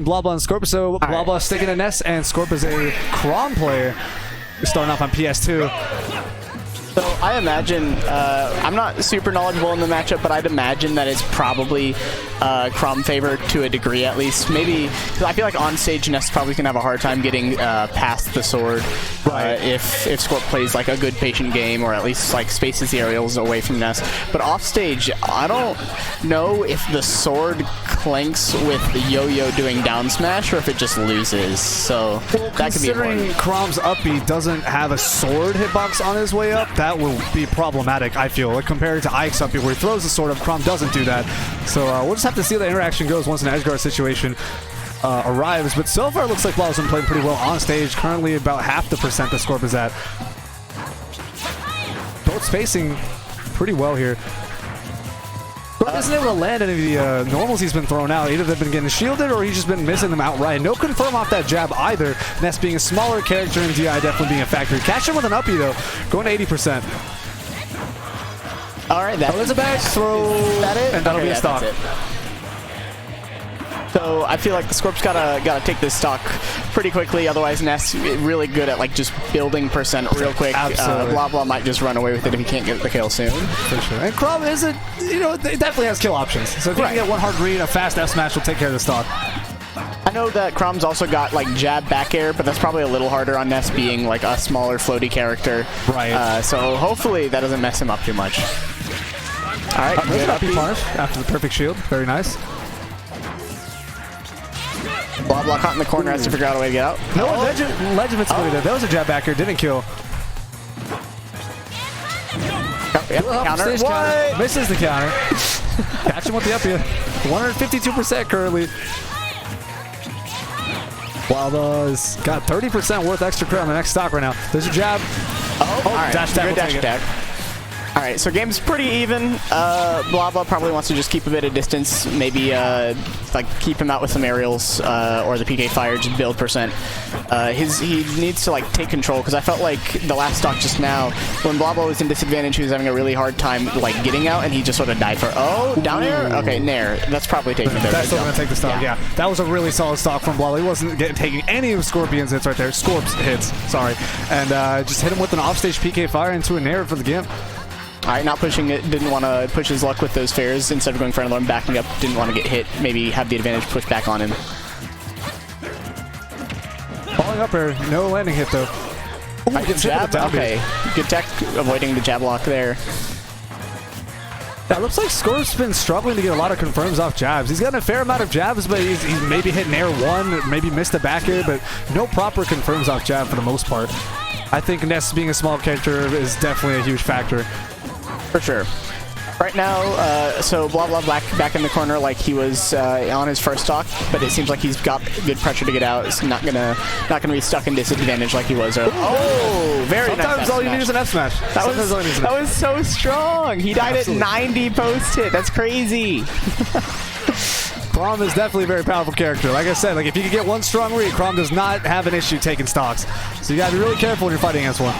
BlaBla and Scorp. So BlaBla sticking to Ness, and Scorp is a Chrom player starting off on PS2. So I imagine, I'm not super knowledgeable in the matchup, but I'd imagine that it's probably Chrom favored to a degree at least. Maybe, because I feel like on stage Ness probably can have a hard time getting past the sword if Scorp plays like a good patient game, or at least like spaces the aerials away from Ness. But off stage, I don't know if the sword clanks with the yo-yo doing down smash or if it just loses. So that could be considering Chrom's up B doesn't have a sword hitbox on his way up, that will be problematic, I feel, like compared to Ike's up B where he throws the sword up. Chrom doesn't do that. So we'll just have to see how the interaction goes once an edge guard situation arrives. But so far it looks like BlaBla's been playing pretty well on stage. Currently about half the percent the Scorp is at. Both spacing pretty well here. But isn't able to land any of the normals he's been thrown out. Either they've been getting shielded or he's just been missing them outright. No confirm off that jab either. Ness being a smaller character and DI definitely being a factor. Catch him with an uppie though, going to 80%. All right, that is a back throw, that it? And that'll be a stock. So I feel like the Scorp's gotta take this stock pretty quickly. Otherwise, Ness really good at like just building percent real quick. Absolutely. BlaBla might just run away with it if he can't get the kill soon. For sure. And Chrom isn't, it definitely has kill options. So if you can get one hard read, a fast F smash will take care of the stock. I know that Chrom's also got like jab back air, but that's probably a little harder on Ness being like a smaller floaty character. Right. So hopefully that doesn't mess him up too much. All right, good uppie punish after the perfect shield. Very nice. BlaBla caught in the corner, has to figure out a way to get out. No, legend invincibility there. That was a jab backer, didn't kill. Yep, counter. What? Misses the counter. Catch him with the up here. 152% currently. BlaBla's got 30% worth extra credit on the next stock right now. There's a jab. Oh, all right. Dash attack. Good dash attack. All right, so game's pretty even. BlaBla probably wants to just keep a bit of distance, maybe like keep him out with some aerials or the PK fire, just build percent. He needs to like take control, because I felt like the last stock just now, when BlaBla was in disadvantage, he was having a really hard time like getting out, and he just sort of died for down air. Okay, nair. That's probably taking it. That's still gonna take the stock. Yeah, that was a really solid stock from BlaBla. He wasn't taking any of Scorpion's hits right there. Scorp's hits, sorry, and just hit him with an offstage PK fire into a nair for the game. All right, not pushing it. Didn't want to push his luck with those fares. Instead of going for another, backing up. Didn't want to get hit. Maybe have the advantage push back on him. Falling up air, no landing hit though. Ooh, good jab. Okay, good tech, avoiding the jab lock there. Yeah, it looks like Scorp's been struggling to get a lot of confirms off jabs. He's gotten a fair amount of jabs, but he's maybe hit nair one, maybe missed a back air, but no proper confirms off jab for the most part. I think Ness being a small character is definitely a huge factor. For sure. Right now, so BlaBla back in the corner like he was on his first stock, but it seems like he's got good pressure to get out. It's not gonna be stuck in disadvantage like he was. Oh, very nice. Sometimes all you need is an F smash. That was so strong. He died at 90 post hit. That's crazy. Chrom is definitely a very powerful character. Like I said, like if you can get one strong read, Chrom does not have an issue taking stocks. So you gotta be really careful when you're fighting against one.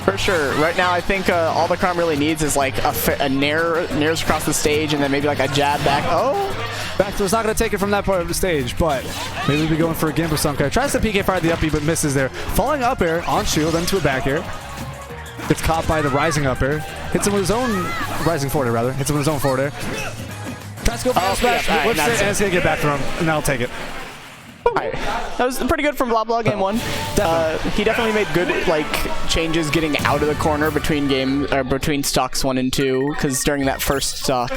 For sure. Right now, I think all the Chrom really needs is like a nairs across the stage, and then maybe like a jab back. Oh! Back throw's not going to take it from that part of the stage, but maybe we'll be going for a gimp of some kind. Tries to PK fire the up B, but misses there. Falling up air on shield, into a back air. Gets caught by the rising up air. Hits him with his own rising forward air, rather. Hits him with his own forward air. Tries to go for a smash, whips it, and it's going to get back thrown, and that'll take it. Alright, that was pretty good from BlaBla game one. He definitely made good like changes getting out of the corner between stocks 1 and 2. Because during that first stock,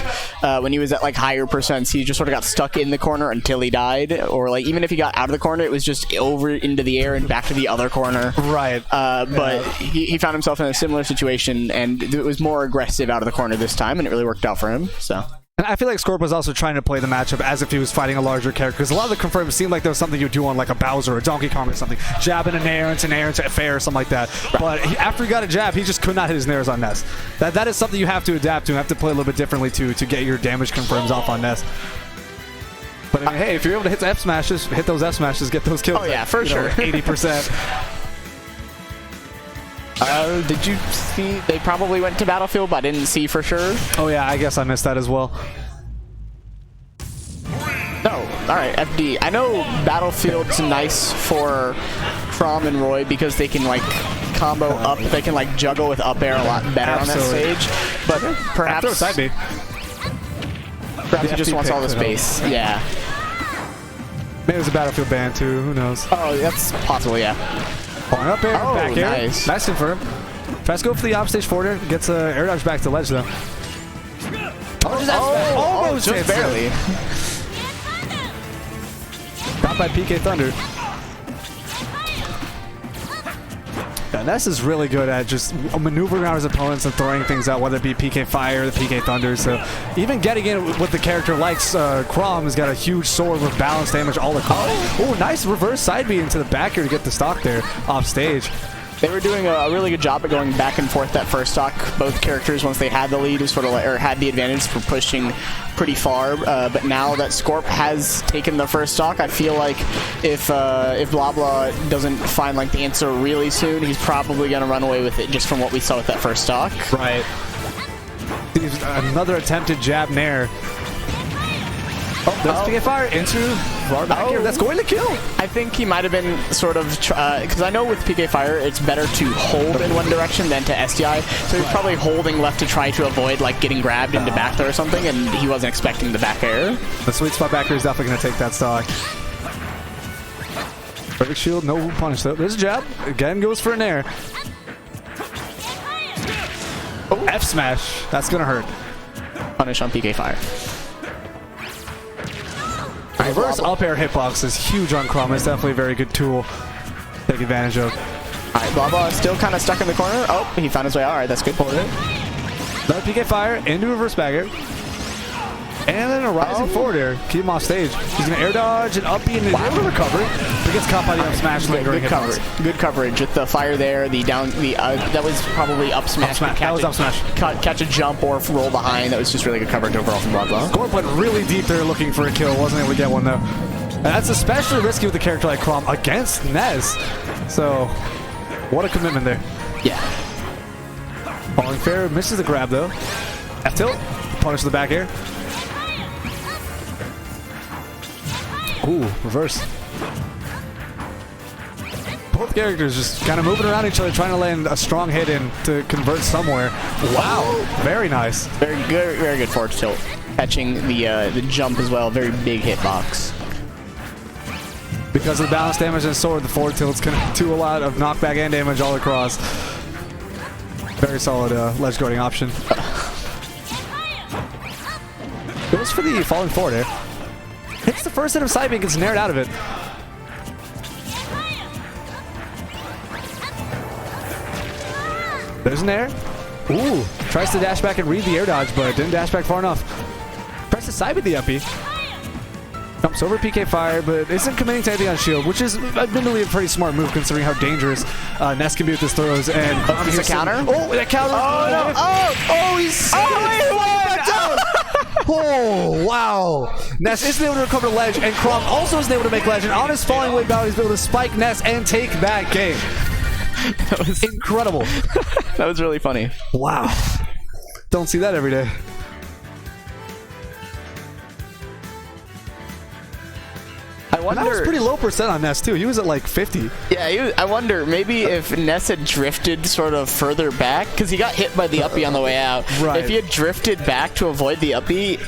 when he was at like higher percents, he just sort of got stuck in the corner until he died. Or like even if he got out of the corner, it was just over into the air and back to the other corner. Right. But he found himself in a similar situation, and it was more aggressive out of the corner this time, and it really worked out for him. So. And I feel like Scorp was also trying to play the matchup as if he was fighting a larger character, because a lot of the confirms seemed like there was something you do on like a Bowser or a Donkey Kong or something. Jab in an air into a fair or something like that. But after he got a jab, he just could not hit his nairs on Ness. That is something you have to adapt to. You have to play a little bit differently to get your damage confirms off on Ness. But I mean, hey, if you're able to hit the F smashes, hit those F smashes, get those kills. Oh yeah, for sure. 80%. Did you see? They probably went to Battlefield, but I didn't see for sure. Oh yeah, I guess I missed that as well. No. right, FD. I know Battlefield's nice for Crom and Roy because they can like combo up. They can like juggle with up air a lot better on that stage. But perhaps side B. Perhaps he just wants all the space. Yeah. Maybe it was a Battlefield ban too. Who knows? Oh, that's possible. Yeah. On up air, Oh, back air. nice. Nice confirm. Tries to go for the off stage forward air. Gets air dodge back to ledge though. Almost just barely. Got by PK Thunder. Yeah, Ness is really good at just maneuvering around his opponents and throwing things out, whether it be PK Fire or the PK Thunder. So even getting in with the character like Crom has got a huge sword with balance damage all across. Oh, nice reverse side B into the back here to get the stock there off stage. They were doing a really good job at going back and forth that first stock. Both characters, once they had the lead, was sort of like, or had the advantage for pushing pretty far. But now that Scorp has taken the first stock, I feel like if BlaBla doesn't find like the answer really soon, he's probably going to run away with it just from what we saw with that first stock. Right. Another attempted jab nair. Oh, there's PK Fire into far back here. That's going to kill. I think he might have been sort of, because I know with PK Fire, it's better to hold in one direction than to SDI. So he's probably holding left to try to avoid like getting grabbed into back throw or something, and he wasn't expecting the back air. The sweet spot back here is definitely going to take that stock. Perfect shield, no punish though. There's a jab. Again, goes for an air. Oh, F smash. That's going to hurt. Punish on PK Fire. Reverse up air hitbox is huge on Crom. It's definitely a very good tool to take advantage of. Alright, BlaBla is still kind of stuck in the corner. Oh, he found his way out. Alright, that's good. Another PK Fire into reverse back air. And then a rising forward air. Keep him off stage. He's going to air dodge and up B and able to recover. He gets caught by the up smash. Good coverage. Good coverage with the fire there. The down. That was probably up smash. That was up smash. Catch a jump or roll behind. That was just really good coverage overall from BlaBla. Scorp went really deep there looking for a kill. Wasn't able to get one though. And that's especially risky with a character like Crom against Nez. So, what a commitment there. Yeah. Falling fair, misses the grab though. F tilt, punish the back air. Ooh, reverse. Both characters just kind of moving around each other, trying to land a strong hit in to convert somewhere. Wow, very nice. Very good forward tilt. Catching the jump as well. Very big hitbox. Because of the balance damage and sword, the forward tilt's going to do a lot of knockback and damage all across. Very solid ledge guarding option. Goes for the falling forward air. Hits the first hit of side B, gets nared out of it. There's an air. Ooh, tries to dash back and read the air dodge, but didn't dash back far enough. Tries to side with the up B. Jumps over PK Fire, but isn't committing to anything on shield, which is admittedly a pretty smart move considering how dangerous Ness can be with his throws. And he's a counter? Oh, that counter! Oh, no! Oh, he's... Oh, wow. Ness isn't able to recover ledge, and Crom also isn't able to make ledge. And on his falling way down, he's able to spike Ness and take that game. That was incredible. That was really funny. Wow. Don't see that every day. I wonder. That was pretty low percent on Ness too. He was at like 50. Yeah, I wonder maybe if Ness had drifted sort of further back because he got hit by the uppie on the way out. Right. If he had drifted back to avoid the uppie,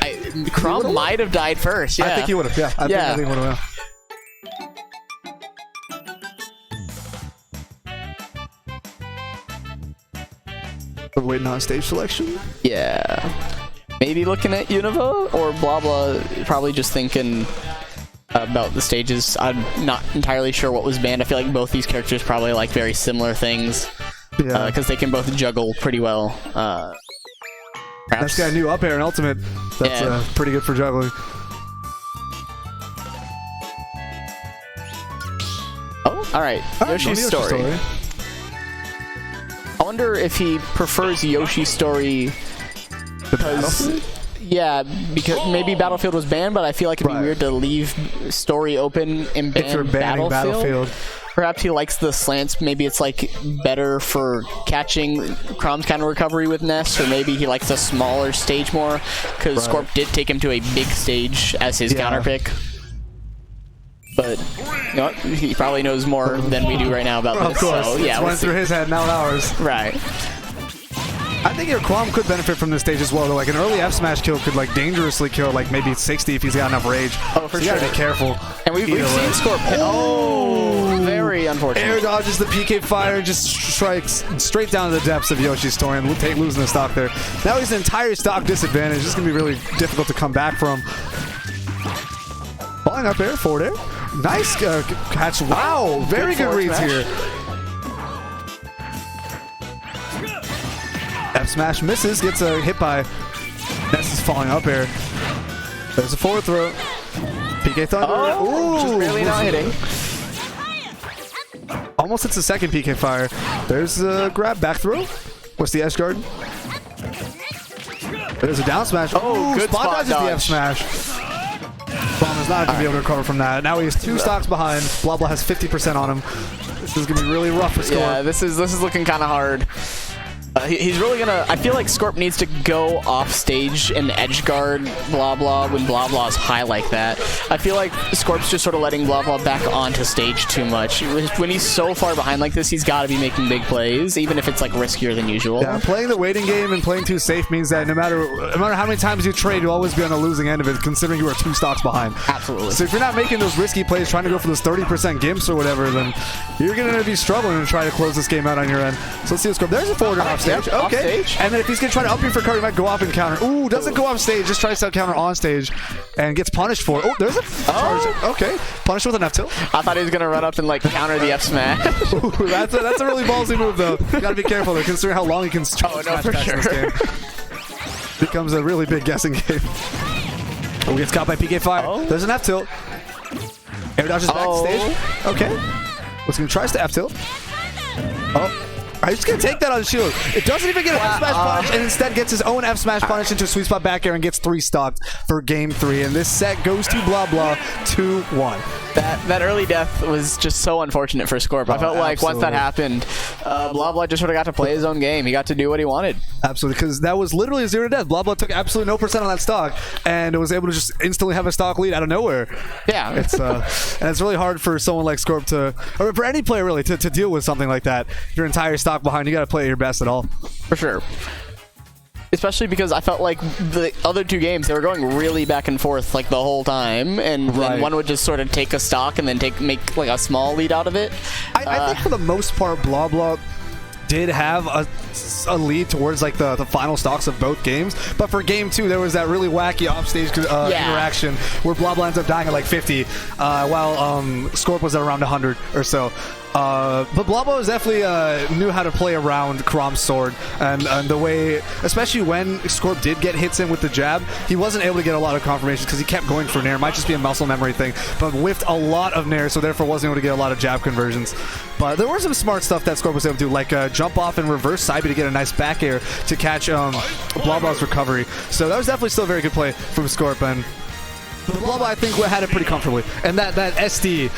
Crom might have died first. Yeah. I think he would have. Yeah. I think he would have. We're waiting on stage selection. Yeah. Maybe looking at Unova or BlaBla. Probably just thinking about the stages. I'm not entirely sure what was banned. I feel like both these characters probably like very similar things. Yeah. Because they can both juggle pretty well. That's got a new up air and ultimate. That's pretty good for juggling. Oh, alright. Yoshi's story. I wonder if he prefers Yoshi's story because... Yeah, because maybe Battlefield was banned, but I feel like it'd be weird to leave story open and ban Battlefield. Perhaps he likes the slants. Maybe it's like better for catching Crom's counter recovery with Ness, or maybe he likes a smaller stage more because Scorp did take him to a big stage as his counter pick. but you know, he probably knows more than we do right now about Of this. course, So yeah, it's running through his head, not ours. right. I think your Quam could benefit from this stage as well, though. Like an early F smash kill could like dangerously kill like maybe 60 if he's got enough rage. Oh, for so sure. You gotta be careful. And we've seen Scorp hit. Oh, very unfortunate. Air dodges the PK fire, just strikes straight down to the depths of Yoshi's Tori and losing the stock there. Now he's an entire stock disadvantage. This is gonna be really difficult to come back from. Falling up air, forward air. Nice catch. Wow, very good reads here. F smash misses, gets a hit by Ness is falling up air. There's a forward throw. PK Thunder. Oh, just really not hitting. Almost hits the second PK fire. There's a grab back throw. What's the edge guard? There's a down smash. Oh, good spot dodges dodge. the F smash. Bomb is not going to be able to recover from that. Now he has 2 stocks behind. BlaBla has 50% on him. This is going to be really rough for Scorp. Yeah, this is looking kind of hard. He's really gonna. I feel like Scorp needs to go off stage and edge guard BlaBla when BlaBla is high like that. I feel like Scorp's just sort of letting BlaBla back onto stage too much. When he's so far behind like this, he's got to be making big plays, even if it's like riskier than usual. Yeah, playing the waiting game and playing too safe means that no matter how many times you trade, you'll always be on the losing end of it, considering you are 2 stocks behind. Absolutely. So if you're not making those risky plays, trying to go for those 30% gimps or whatever, then you're going to be struggling to try to close this game out on your end. So let's see what's going. There's a forward off stage. Yep, off stage. And then if he's going to try to up you for cover, he might go off and counter. Ooh, doesn't go off stage, just tries to counter on stage and gets punished for it. Oh, there's a charge. Okay, punished with an F tilt. I thought he was gonna run up and like counter the F smash. Ooh, that's a really ballsy move though. You got to be careful though, considering how long he can Oh no, for sure. this game. Becomes a really big guessing game. Oh, gets caught by PK fire. Oh. There's an F tilt. Air dodges back to stage. Okay. What's going to tries to F tilt. Oh. He's going to take that on shield. It doesn't even get an F smash punish and instead gets his own F smash punish into a sweet spot back air and gets 3 stocked for game 3. And this set goes to BlaBla 2-1. That early death was just so unfortunate for Scorp. I felt like once that happened, BlaBla just sort of got to play his own game. He got to do what he wanted. Absolutely, because that was literally a 0 to death. BlaBla took absolutely no percent on that stock and was able to just instantly have a stock lead out of nowhere. Yeah. It's and it's really hard for someone like Scorp to, or for any player really, to deal with something like that. Your entire stock behind, you got to play at your best at all. For sure. Especially because I felt like the other 2 games, they were going really back and forth like the whole time, and then one would just sort of take a stock and then make like a small lead out of it. I think for the most part, BlaBla did have a lead towards like the final stocks of both games, but for game 2 there was that really wacky offstage interaction where BlaBla ends up dying at like 50 while Scorp was at around 100 or so. But BlaBla was definitely knew how to play around Crom's sword, and the way, especially when Scorp did get hits in with the jab, he wasn't able to get a lot of confirmations because he kept going for nair. It might just be a muscle memory thing, but whiffed a lot of nair, so therefore wasn't able to get a lot of jab conversions. But there was some smart stuff that Scorp was able to do, like jump off and reverse side B to get a nice back air to catch BlaBla's recovery. So that was definitely still a very good play from Scorp, and BlaBla I think had it pretty comfortably. And that SD